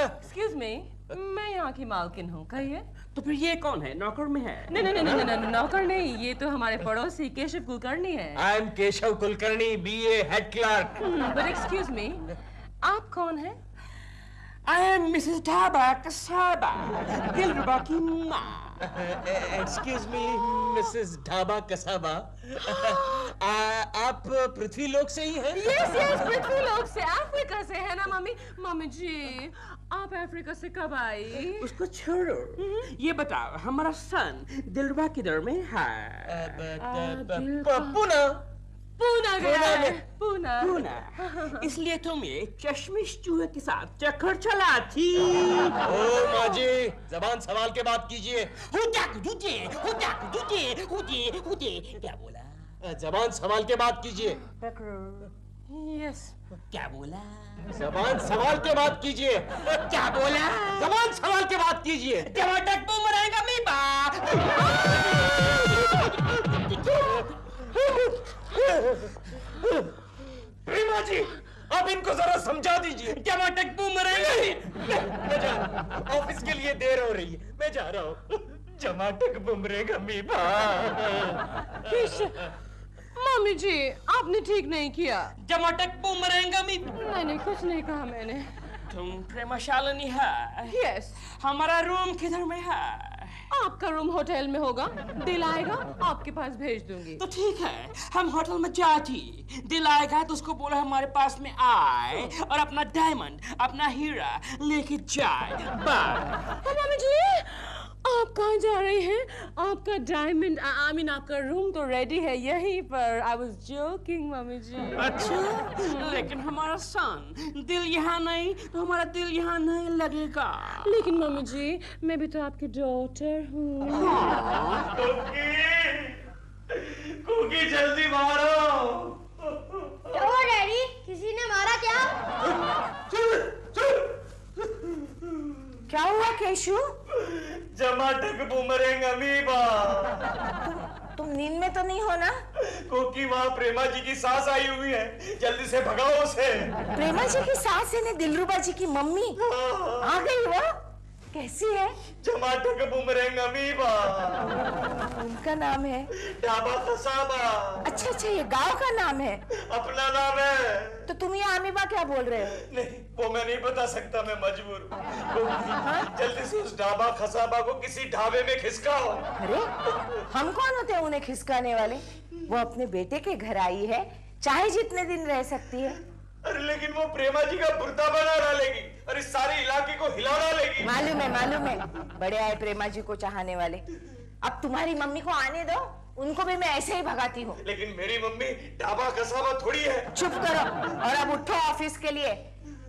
Excuse me, मैं यहाँ की मालकिन हूँ, कहिए। तो फिर ये कौन है? नौकर में है? नहीं नहीं नहीं नहीं, नौकर नहीं, ये तो हमारे पड़ोसी केशव कुलकर्णी है। I am Keshav Kulkarni, BA head clerk. But excuse me, आप कौन हैं? I am Mrs. ढाबा कसाबा, दिलरुबा की माँ। एक्सक्यूज मी मिसेस ढाबा कसाबा, आप पृथ्वी लोक से ही हैं? Yes, yes, पृथ्वी लोक से, अफ्रीका से है ना मम्मी? मम्मी जी, आप अफ्रीका से कब आई? उसको छोड़ो, ये बताओ हमारा सन दिलरुबा किधर में है? पूना। पूना गया पूना है, में। पूना। पूना। इसलिए तुम्हें चश्मिश चूहे के साथ चक्कर चला थी। ओ माँ जी, जबान संभाल के बात कीजिए। क्या बोला? जबान संभाल के बात कीजिए। Yes. क्या बोला? जबान संभाल के बात कीजिए। क्या बोला? जबान संभाल के बात कीजिए। टमाटर बूम रहेगा मी प्रेमा जी, आप इनको जरा समझा दीजिए। टमाटर बूम रहेगा। मैं जा रहा हूँ, ऑफिस के लिए देर हो रही है, मैं जा रहा हूँ। जमाटक बुमरेगा मीबा। मम्मी जी, आपने ठीक नहीं किया। टमाटर बूम रहेगा मी। नहीं नहीं, कुछ नहीं कहा मैंने। तुम प्रेमशालिनी है? Yes. हमारा रूम किधर में है? आपका रूम होटल में होगा, दिल आएगा आपके पास भेज दूंगी। तो ठीक है, हम होटल में जाती, दिल आएगा तो उसको बोला हमारे पास में आए और अपना डायमंड, अपना हीरा लेके जाए। बाय। मम्मी जी, आप कहाँ जा रही हैं? आपका डायमंड, आई मीन आपका रूम तो रेडी है यहीं पर। आई वाज जोकिंग मम्मी जी। अच्छा, लेकिन हमारा सन दिल यहाँ नहीं तो हमारा दिल यहाँ नहीं लगेगा। लेकिन मम्मी जी, मैं भी तो आपकी डॉटर हूँ। कुकी जल्दी मारो। ओ डैडी, किसी ने मारा क्या? क्या हुआ केशु? जमाटक बुमरेंग अमीबा। तुम नींद में तो नहीं हो ना? कोकी वहाँ प्रेमा जी की सास आई हुई है, जल्दी से भगाओ उसे। प्रेमा जी की सास यानी दिलरुबा जी की मम्मी आ गई वो? कैसी है? टमाटर का बुमरंग अमीबा। उनका नाम है डाबा खसाबा। अच्छा अच्छा, ये गांव का नाम है? अपना नाम है। तो तुम ये अमीबा क्या बोल रहे हो? नहीं, वो मैं नहीं बता सकता, मैं मजबूर हूँ। जल्दी से उस डाबा खसाबा को किसी ढाबे में खिसकाओ। अरे हम कौन होते हैं उन्हें खिसकाने वाले? वो अपने बेटे के घर आई है, चाहे जितने दिन रह सकती है। अरे लेकिन वो प्रेमा जी का बुर्ता बना डालेगी और इस सारे इलाके को हिला डालेगी। मालूम है, बड़े आए प्रेमा जी को चाहने वाले। अब तुम्हारी मम्मी को आने दो, उनको भी मैं ऐसे ही भगाती हूँ। लेकिन मेरी मम्मी डाबा कसाबा थोड़ी है। चुप करो और अब उठो ऑफिस के लिए।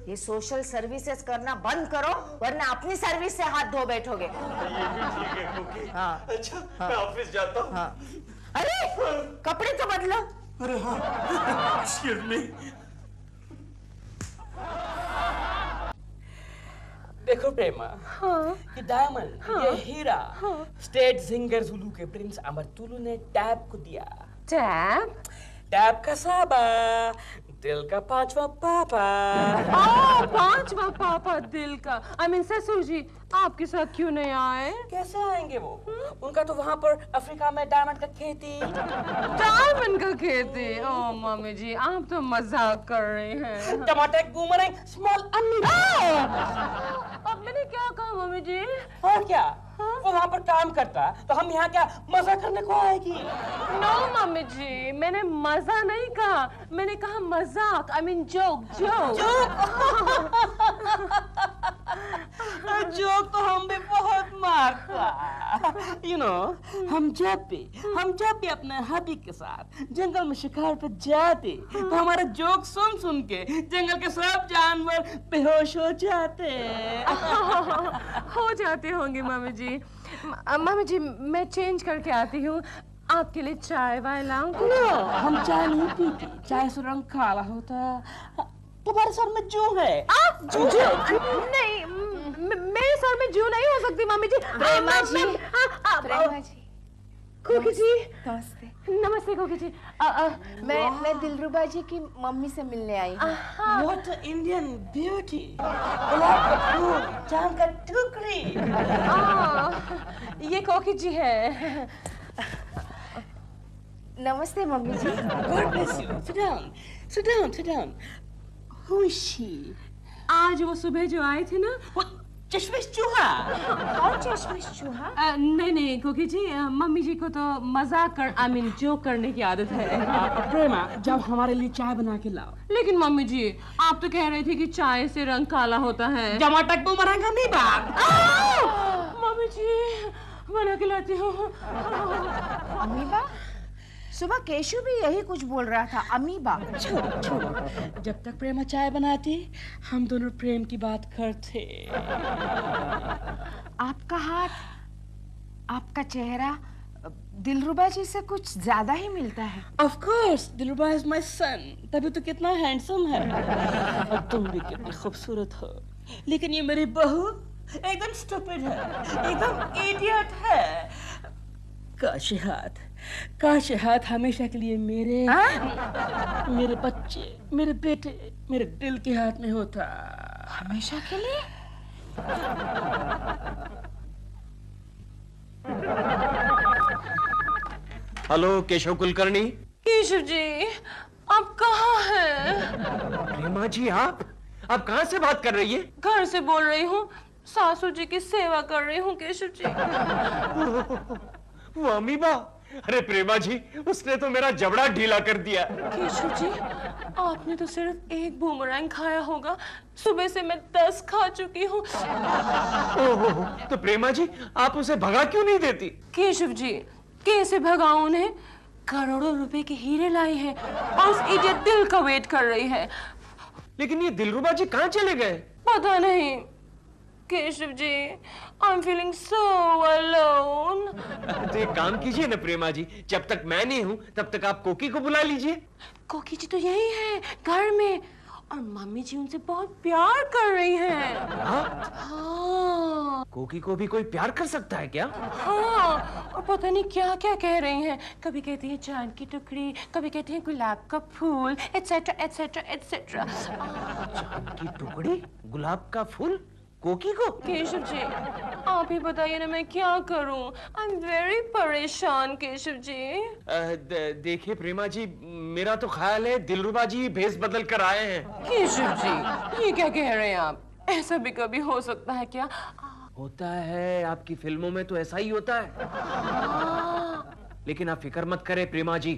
ये सोशल सर्विसेज करना बंद करो, वरना अपनी सर्विस से हाथ धो बैठोगे। ये भी ठीक है कोकी। हाँ। अच्छा, मैं ऑफिस जाता हूँ। हाँ। अरे कपड़े तो बदलो। अरे हाँ, एक्सक्यूज मी। देखो प्रेमा, ये डायमंड, ये हीरा, स्टेट सिंगर जुलू के प्रिंस अमरतुलु ने टैब को दिया। टैब? टैब का साबा, दिल का पांचवा पापा। पांचवा पापा दिल का। I mean, ससुर जी आपके साथ क्यों नहीं आए? कैसे आएंगे वो? उनका तो वहाँ पर अफ्रीका में डायमंड का खेती। डायमंड का खेती? ओह मम्मी जी, आप तो मजाक कर रहे हैं। टमाटर बूमरैंग स्मॉल अब मैंने क्या कहा मम्मी जी? और क्या? वो वहाँ पर काम करता, तो हम यहाँ क्या मजा करने को आएगी? नो मम्मी जी, मैंने मजा नहीं कहा, मैंने कहा मजाक। I mean joke. जोक तो हम भी बहुत मारता। You know, हम जब भी अपने हबी के साथ जंगल में शिकार पे जाते, तो हमारा जोक सुन के जंगल के सब जानवर बेहोश हो जाते। हो जाते होंगे मम्मी जी। मम्मी जी, मैं चेंज करके आती हूँ, आपके लिए चाय वाय लाऊं? नो, हम चाय नहीं पीते, चाय से रंग काला होता। तुम्हारे सर में जू है? जू? नहीं, मेरे सर में जू नहीं हो सकती मम्मी जी। प्रेमा जी, कोकी जी, नमस्ते। नमस्ते कोकी जी। मैं दिलरुबा जी की मम्मी से मिलने आई हूँ। What an Indian beauty! गुलाब का फूल, चांद का टुकड़ी। ये कोकी जी है। नमस्ते mummy ji. God bless you. Sit down. Who is she? आज वो सुबह जो आए थे ना, वो चश्मिश चूहा। कौन चश्मिश चूहा? नहीं कोकी जी, मम्मी जी को तो मजाक जोक करने की आदत है। प्रेमा, जब हमारे लिए चाय बना के लाओ। लेकिन मम्मी जी, आप तो कह रहे थे कि चाय से रंग काला होता है। टमाटर बूमरैंग अमीबा। मम्मी जी, बना के लाती हूँ। अमीबा? सुबह केशु भी यही कुछ बोल रहा था, अमीबा। छोड़ो। जब तक प्रेमा चाय बनाती, हम दोनों प्रेम की बात करते। आपका हाथ, आपका चेहरा दिलरुबा जी से कुछ ज्यादा ही मिलता है। Of course, Dillruba is my son. तभी तो कितना हैंडसम है। और तुम भी कितनी खूबसूरत हो। लेकिन ये मेरी बहू एकदम स्टूपिड है, एकदम इडियट है। काश हाथ हमेशा के लिए मेरे बच्चे, मेरे बेटे, मेरे दिल के हाथ में होता। हमेशा के लिए? हेलो केशव कुलकर्णी। केशव जी, आप कहाँ हैं? प्रेमा जी, आप कहाँ से बात कर रही है? घर से बोल रही हूँ, सासू जी की सेवा कर रही हूँ केशव जी। वो अमीबा? अरे प्रेमा जी, उसने तो मेरा जबड़ा ढीला कर दिया। केशव जी, आपने तो सिर्फ एक बूमरैंग खाया होगा, सुबह से मैं 10 खा चुकी हूँ। तो प्रेमा जी, आप उसे भगा क्यों नहीं देती? केशव जी, कैसे भगाऊं उन्हें? करोड़ों रुपए के हीरे लाई है और उस इडियट दिल का वेट कर रही है। लेकिन ये दिलरुबा जी कहाँ चले गए? पता नहीं Keshav ji, I'm feeling so alone. तो एक काम कीजिए ना प्रेमा जी, जब तक मैं नहीं हूँ तब तक आप कोकी को बुला लीजिए। कोकी जी तो यही है घर में, और मम्मी जी उनसे बहुत प्यार कर रही हैं। हाँ कोकी को भी कोई प्यार कर सकता है क्या? हाँ, और पता नहीं क्या क्या कह रही हैं। कभी कहती है चांद की टुकड़ी, कभी कहती है गुलाब का फूल, एटसेट्रा एटसेट्रा एटसेट्रा। चांद की टुकड़ी, गुलाब का फूल, कोकी को? केशव जी आप ही बताइए ना मैं क्या करूं? आई एम वेरी परेशान केशव जी। देखिए प्रेमा जी, मेरा तो ख्याल है दिलरुबा जी भेस बदल कर आए हैं। केशव जी ये क्या कह रहे हैं आप? ऐसा भी कभी हो सकता है क्या? होता है, आपकी फिल्मों में तो ऐसा ही होता है। लेकिन आप फिक्र मत करें प्रेमा जी,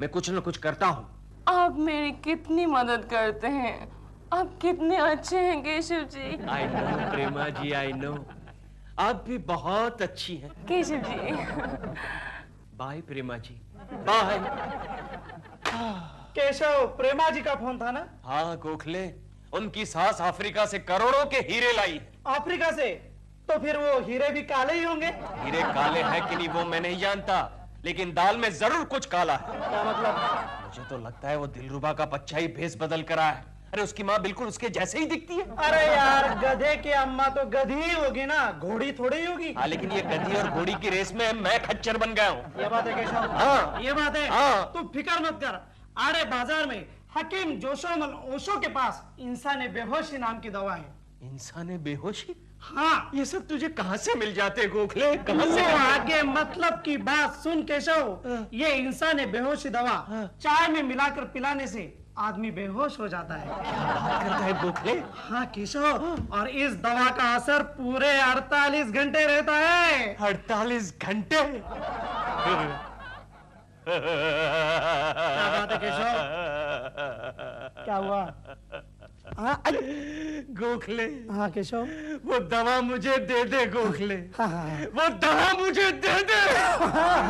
मैं कुछ न कुछ करता हूँ। आप मेरी कितनी मदद करते हैं, आप कितने अच्छे हैं Keshav ji. I know Prema ji, I know, आप भी बहुत अच्छी हैं। Keshav ji bye Prema ji, bye. केशव, प्रेमा जी का फोन था ना? हाँ गोखले, उनकी सास अफ्रीका से करोड़ों के हीरे लाई। अफ्रीका से? तो फिर वो हीरे भी काले ही होंगे। हीरे काले हैं कि नहीं वो मैं नहीं जानता, लेकिन दाल में जरूर कुछ काला है। क्या मतलब? मुझे तो लगता है वो दिलरुबा का बच्चा ही भेस बदल कर आया है। अरे उसकी माँ बिल्कुल उसके जैसे ही दिखती है। अरे यार, गधे की अम्मा तो गधी ही होगी ना, घोड़ी थोड़ी ही होगी। हाँ, लेकिन ये गधी और घोड़ी की रेस में मैं खच्चर बन गया हूँ। ये बात है केशव? हाँ ये बात है। हाँ। तू फिक्र मत कर, आड़े बाजार में हकीम जोशोमल ओशो के पास इंसाने बेहोशी नाम की दवा है। इंसाने बेहोशी? हाँ। ये सब तुझे कहाँ से मिल जाते गोखले? कहाँ से? आगे मतलब की बात सुन केशव, ये इंसाने बेहोशी दवा चाय में मिलाकर पिलाने से आदमी बेहोश हो जाता है। क्या बात करता है गोखले? हाँ केशव, और इस दवा का असर पूरे 48 घंटे रहता है। 48 घंटे? क्या बात है केशव? क्या हुआ? हाँ गोखले, हाँ केशव, वो दवा मुझे दे दे गोखले। हाँ हाँ वो दवा मुझे दे दे।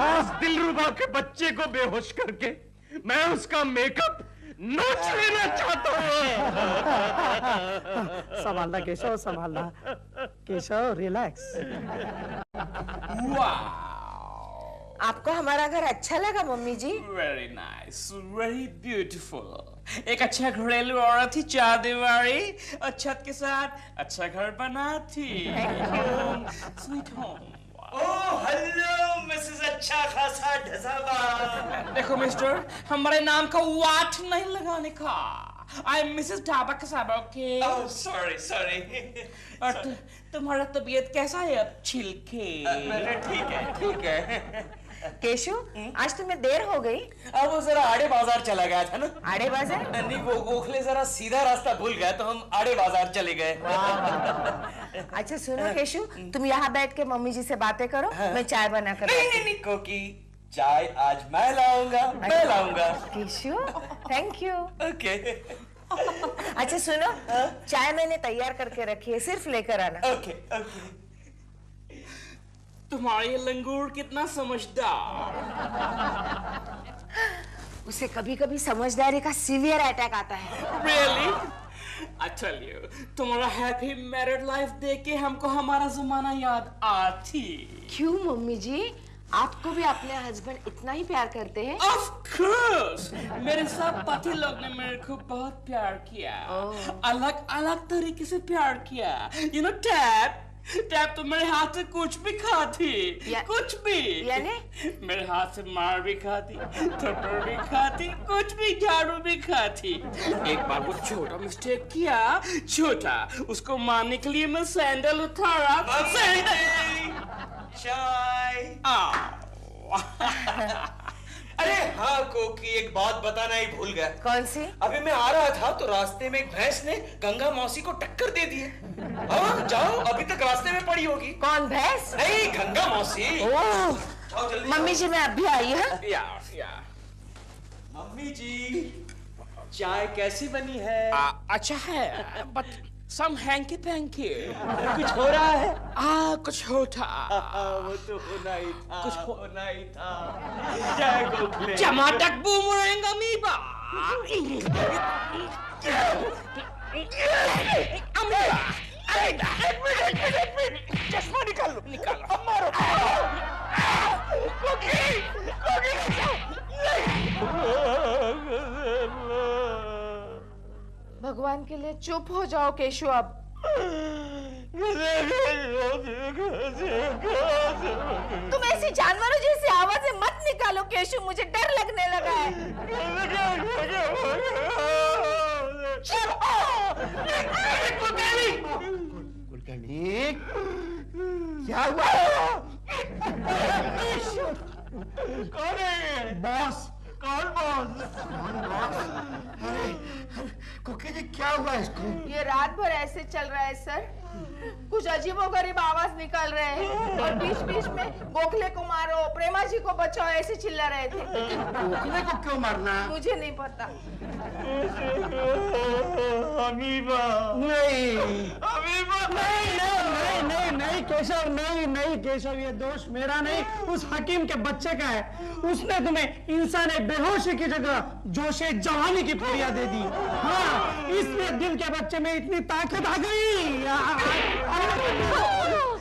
उस दिलरुबा के बच्चे को बेहोश करके मैं उसका मेकअप नोच लेना चाहता हूँ। संभालना केशव, संभालना। केशव रिलैक्स। आपको हमारा घर अच्छा लगा mummy ji? Very nice, very beautiful. एक अच्छा घरेलू औरत थी, चार दीवारी और छत के साथ अच्छा घर बनाती। Sweet home. Oh hello Mrs अच्छा खासा ढसाबा। देखो मिस्टर, हमारे नाम का वाट नहीं लगाने का। I am missus Dhaba Kasaba, okay? Oh sorry sorry. और तुम्हारा तबीयत कैसा है अब छिलके? ठीक है। केशु, आज तुम्हें देर हो गई। अब वो जरा आड़े बाजार चला गया था ना। आड़े बाजार? नहीं, वो गोखले जरा सीधा रास्ता भूल गया तो हम आड़े बाजार चले गए। अच्छा सुनो केशु, तुम यहाँ बैठ के मम्मी जी से बातें करो, मैं चाय बना कर नहीं कोकी, चाय आज मैं लाऊंगा, मैं लाऊंगा। Keshu, thank you. ओके। अच्छा सुनो, चाय मैंने तैयार करके रखी है, सिर्फ लेकर आना। Okay okay. तुम्हारी लंगूर कितना समझदार। उसे कभी कभी समझदारी का सीवियर अटैक आता है। Really? I tell you, तुम्हारा हैप्पी मैरिड लाइफ देख के हमको हमारा जमाना याद आती। क्यों मम्मी जी, आपको भी अपने हस्बैंड इतना ही प्यार करते हैं? Of course, मेरे सब पति लोग ने मेरे को बहुत प्यार किया, अलग अलग तरीके से प्यार किया। You know, टैप तो मेरे हाथ से कुछ भी खाती, कुछ भी। यानी? मेरे हाथ से मार भी खाती, थप्पड़ भी खाती, कुछ भी, झाड़ू भी खाती। एक बार वो छोटा मिस्टेक किया, छोटा, उसको मारने के लिए मैं सैंडल उठा रहा। चाय। अरे हाँ कोकी, एक बात बताना ही भूल गया। कौन सी? अभी मैं आ रहा था तो रास्ते में एक भैंस ने गंगा मौसी को टक्कर दे दी है। हाँ जाओ, अभी तक रास्ते में पड़ी होगी। कौन भैंस? नहीं, गंगा मौसी। ओह, जाओ जल्दी। मम्मी जी मैं अभी आई हूँ। या। मम्मी जी, चाय कैसी बनी है? अच्छा है, बट some hanky panky। कुछ हो रहा है? कुछ होता। वो तो होना ही था, कुछ होना ही था। जय गोखले। टमाटर बूमरैंग अमीबा। अमीबा। एक मिनट, चश्मा निकाल लो, निकालो। अब मारो। भगवान के लिए चुप हो जाओ केशु अब। तुम ऐसी जानवरों जैसी आवाजें मत निकालो केशु, मुझे डर लगने लगा है। कुलकर्णी, क्या हुआ? कौन है? बॉस। कौन बॉस? अरे कुकी जी, क्या हुआ इसको? ये रात भर ऐसे चल रहा है सर, कुछ अजीबोगरीब आवाज निकल रहे हैं और बीच बीच में गोखले को मारो, प्रेमा जी को बचाओ ऐसे चिल्ला रहे थे। गोखले को क्यों मारना? मुझे नहीं पता। अमीबा नहीं, अमीबा नहीं केशव, नहीं केशव, ये दोष मेरा नहीं, उस हकीम के बच्चे का है। उसने तुम्हें इंसान बेहोशी की जगह जोशे जवानी की पुड़िया दे दी। हाँ, इसलिए दिल के बच्चे में इतनी ताकत आ गई।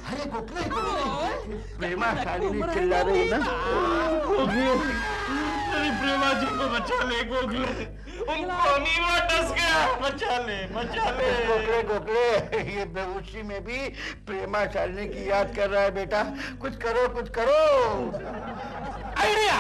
अरे गोखले, प्रेमा शालिनी चिल्ला रही ना। तेरी प्रेमा जी को बचा ले गोखले, उनको अमीबा डस गया, बचा ले। गोखले, ये बेहोशी में भी प्रेमा शालिनी की याद कर रहा है बेटा। कुछ करो। आइडिया।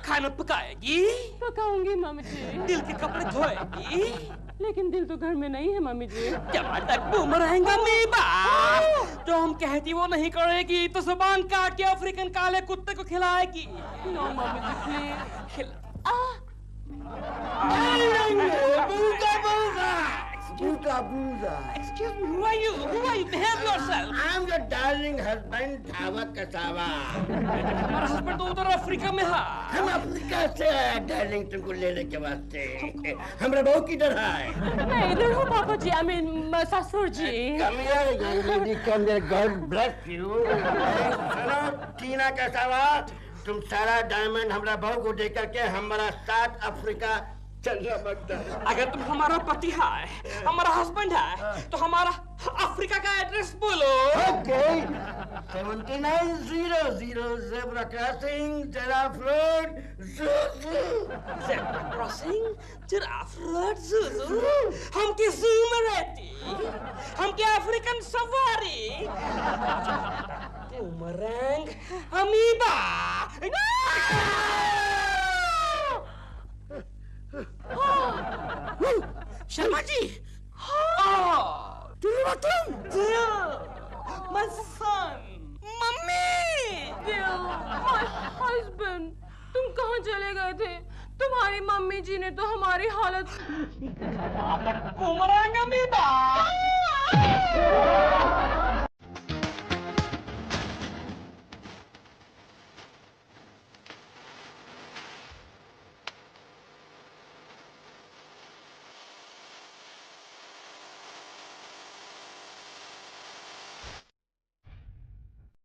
खाना पकाएगी? पकाऊंगी मम्मी जी। दिल के कपड़े धोएगी? लेकिन दिल तो घर में नहीं है मम्मी जी। टमाटर बूम रहेगा मीबा। जो हम कहती वो नहीं करेगी तो जुबान काट के अफ्रीकन काले कुत्ते को खिलाएगी। No mummy ji please. Excuse me, who are you? Behave yourself. I am your darling husband, धावा कसावा। हमारा हस्बैंड तो उधर अफ्रीका में है। हम अफ्रीका से आए डार्लिंग तुमको लेने के वास्ते। हमारा बहू किधर है? मैं इधर हूँ पापा जी, I mean ससुर जी। Come here, young lady, come here. God bless you. सुनो टीना कसावा, तुम सारा डायमंड हमारा बहू को दे करके हमारा साथ अफ्रीका चलना बनता है। अगर तुम हमारा पति है, हमारा हस्बैंड है, तो हमारा अफ्रीका का एड्रेस बोलो। Okay, 7900 zebra crossing, giraffe road, zoo. Zebra crossing, giraffe road, zoo. हम के ज़ू में रहती, हम के African safari, boomerang, amoeba. Sharma ji, my son, mummy, my husband, तुम कहाँ चले गए थे? तुम्हारी मम्मी जी ने तो हमारी हालत। Boomerang amoeba.